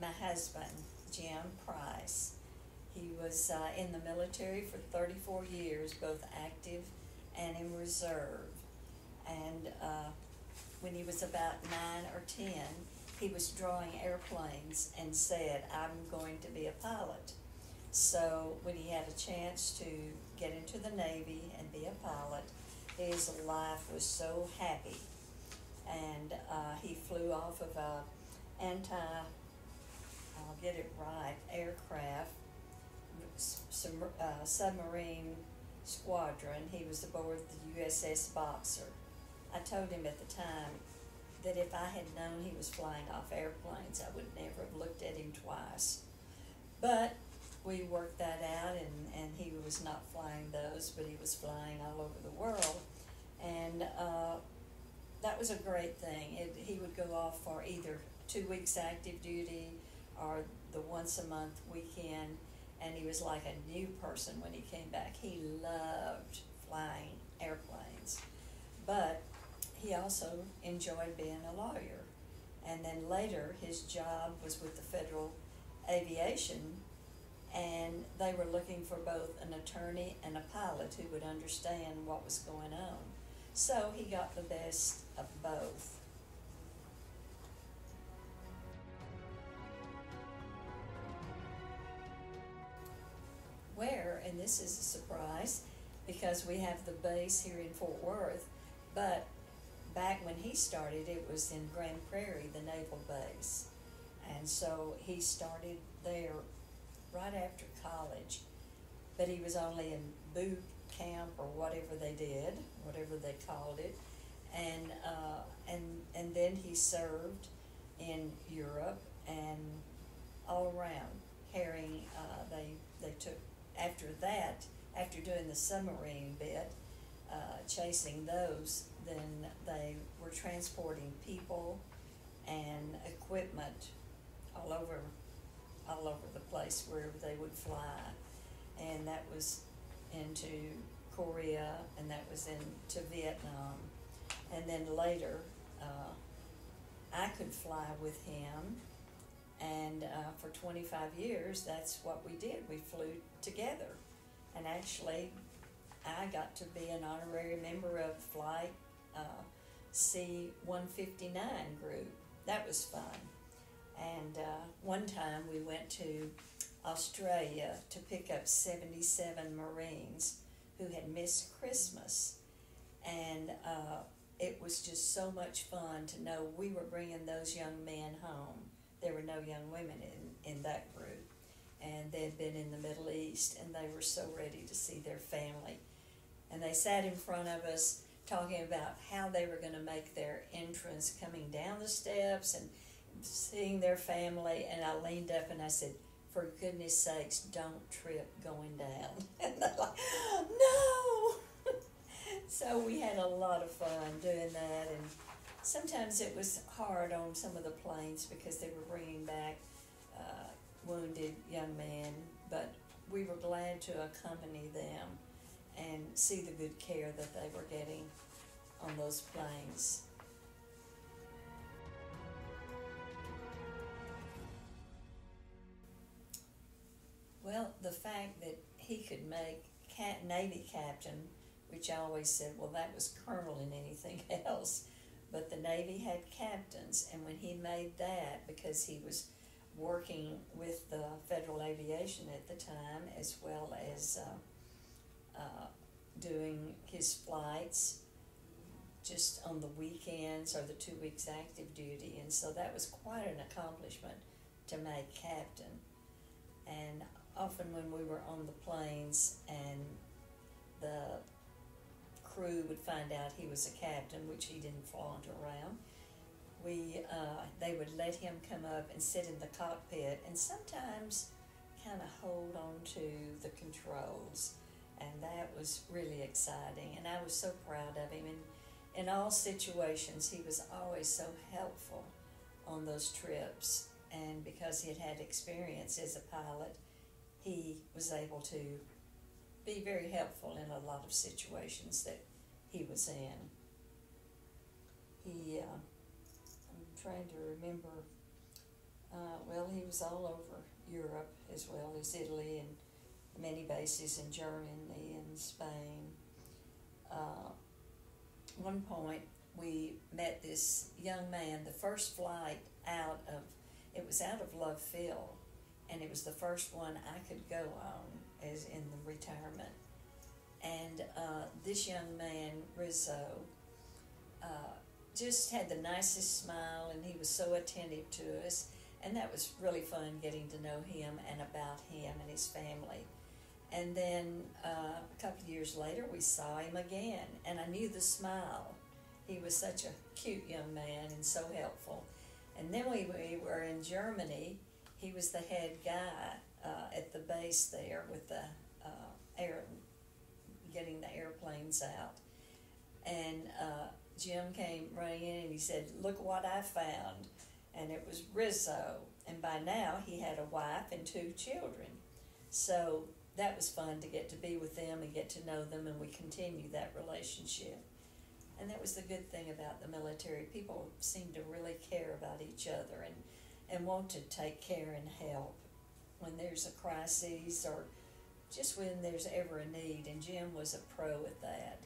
my husband, Jim Price. He was in the military for 34 years, both active and in reserve. And when he was about 9 or 10, he was drawing airplanes and said, "I'm going to be a pilot." So when he had a chance to get into the Navy and be a pilot, his life was so happy. And he flew off of a I'll get it right, aircraft, submarine squadron. He was aboard the USS Boxer. I told him at the time that if I had known he was flying off airplanes, I would never have looked at him twice. But we worked that out, and he was not flying those, but he was flying all over the world. And that was a great thing. He would go off for either 2 weeks active duty or the once a month weekend, and he was like a new person when he came back. He loved flying airplanes, but he also enjoyed being a lawyer. And then later his job was with the Federal Aviation, and they were looking for both an attorney and a pilot who would understand what was going on. So he got the best of both. Where, and this is a surprise because we have the base here in Fort Worth, but back when he started, it was in Grand Prairie, the naval base. And so he started there right after college, but he was only in boot camp or whatever they did, whatever they called it, and then he served in Europe and all around carrying. They took after that, after doing the submarine bit, chasing those, then they were transporting people and equipment all over the place wherever they would fly. And that was into Korea, and that was into Vietnam. And then later, I could fly with him, and for 25 years, that's what we did. We flew together. And actually, I got to be an honorary member of Flight C-159 group. That was fun. And one time we went to Australia to pick up 77 Marines who had missed Christmas. And it was just so much fun to know we were bringing those young men home. There were no young women in that group. And they had been in the Middle East, and they were so ready to see their family. And they sat in front of us talking about how they were going to make their entrance coming down the steps and seeing their family. And I leaned up and I said, "For goodness sakes, don't trip going down." And they're like, "No!" So we had a lot of fun doing that. And sometimes it was hard on some of the planes because they were bringing back wounded young men, but we were glad to accompany them and see the good care that they were getting on those planes. Well, the fact that he could make Navy captain, which I always said, well, that was colonel in anything else, but the Navy had captains, and when he made that, because he was working with the Federal Aviation at the time, as well as doing his flights just on the weekends or the 2 weeks active duty, and so that was quite an accomplishment to make captain. And often when we were on the planes and the crew would find out he was a captain, which he didn't flaunt around, they would let him come up and sit in the cockpit and sometimes kind of hold on to the controls, and that was really exciting. And I was so proud of him. And in all situations, he was always so helpful on those trips. And because he had had experience as a pilot, he was able to be very helpful in a lot of situations that he was in. I'm trying to remember Well, he was all over Europe as well as Italy and many bases in Germany and Spain. One point we met this young man, the first flight it was out of Love Field, and it was the first one I could go on as in the retirement. And this young man, Rizzo, just had the nicest smile, and he was so attentive to us, and that was really fun getting to know him and about him and his family. And then a couple of years later, we saw him again, and I knew the smile. He was such a cute young man and so helpful. And then we were in Germany. He was the head guy at the base there with the getting the airplanes out. And Jim came running in and he said, "Look what I found." And it was Rizzo. And by now he had a wife and 2 children. So that was fun to get to be with them and get to know them, and we continue that relationship. And that was the good thing about the military. People seem to really care about each other and want to take care and help when there's a crisis or just when there's ever a need. And Jim was a pro at that.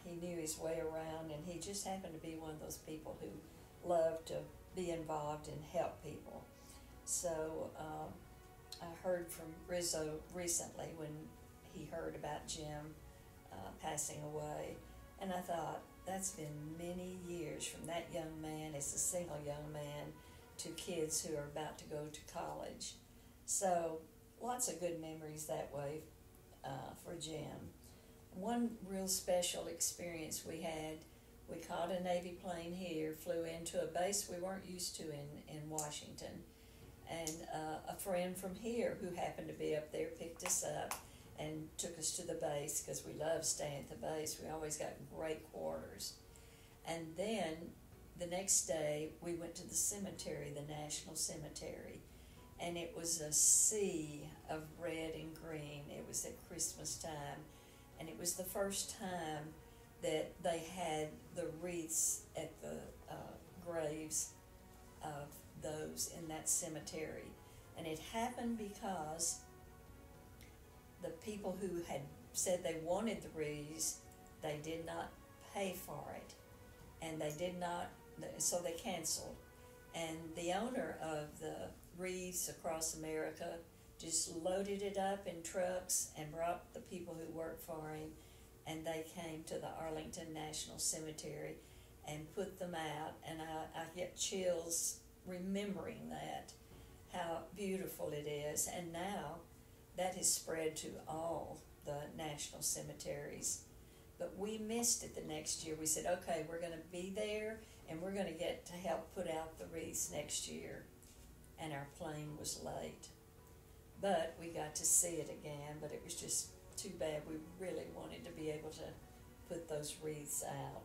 He knew his way around, and he just happened to be one of those people who loved to be involved and help people. So I heard from Rizzo recently when he heard about Jim passing away, and I thought, that's been many years from that young man as a single young man to kids who are about to go to college. So lots of good memories that way for Jim. One real special experience we had, we caught a Navy plane here, flew into a base we weren't used to in Washington, and a friend from here who happened to be up there picked us up and took us to the base because we love staying at the base. We always got great quarters. And then the next day we went to the cemetery, the National Cemetery, and it was a sea of red and green. It was at Christmas time, and it was the first time that they had the wreaths at the graves of those in that cemetery. And it happened because the people who had said they wanted the wreaths, they did not pay for it, and they did not, so they canceled. And the owner of the wreaths across America just loaded it up in trucks and brought the people who worked for him, and they came to the Arlington National Cemetery and put them out. And I get chills remembering that, how beautiful it is. And now that has spread to all the national cemeteries. But we missed it the next year. We said, okay, we're going to be there, and we're going to get to help put out the wreaths next year. And our plane was late. But we got to see it again, but it was just too bad. We really wanted to be able to put those wreaths out.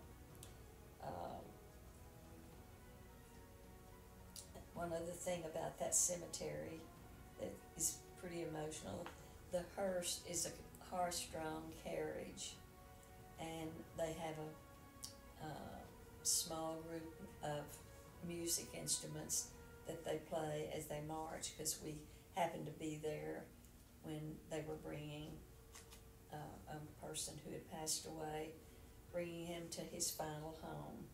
One other thing about that cemetery that is pretty emotional, the hearse is a horse-drawn carriage, and they have a small group of music instruments that they play as they march, because we happened to be there when they were bringing a person who had passed away, bringing him to his final home.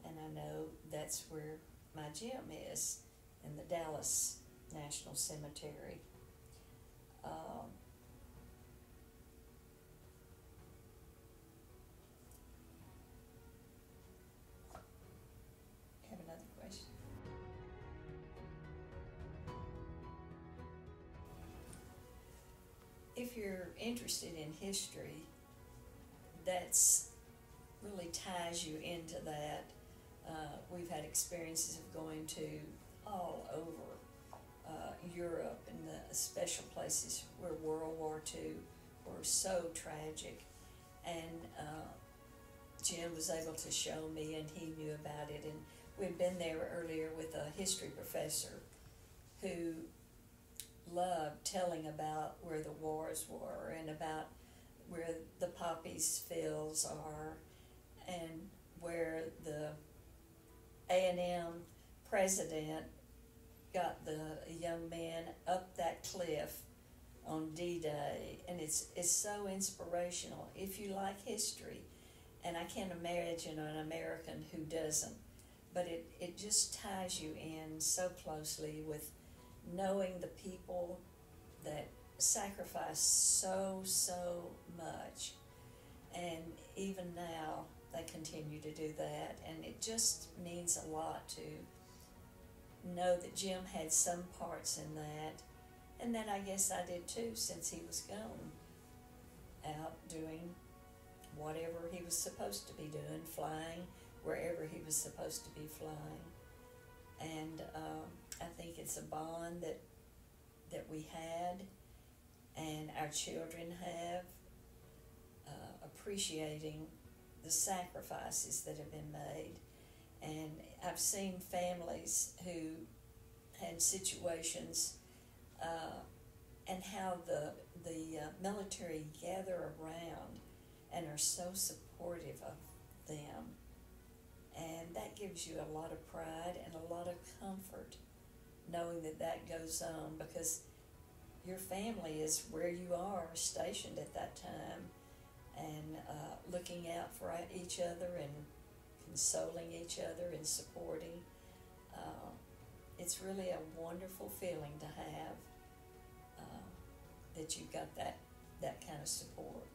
And I know that's where my Jim is, in the Dallas National Cemetery. Have another question? If you're interested in history, that's really ties you into that. We've had experiences of going to all over Europe and the special places where World War II were so tragic. And Jim was able to show me, and he knew about it. And we'd been there earlier with a history professor who loved telling about where the wars were and about where the poppies fields are and where the A&M president got the young men up that cliff on D-Day, and it's so inspirational if you like history, and I can't imagine an American who doesn't, but it just ties you in so closely with knowing the people that sacrifice so much, and even now they continue to do that, and it just means a lot to know that Jim had some parts in that, and that I guess I did too, since he was gone out doing whatever he was supposed to be doing, flying wherever he was supposed to be flying. And I think it's a bond that we had and our children have, appreciating the sacrifices that have been made. And I've seen families who had situations, and how the military gather around and are so supportive of them. And that gives you a lot of pride and a lot of comfort, knowing that that goes on, because your family is where you are stationed at that time, and looking out for each other and consoling each other and supporting. It's really a wonderful feeling to have, that you've got that kind of support.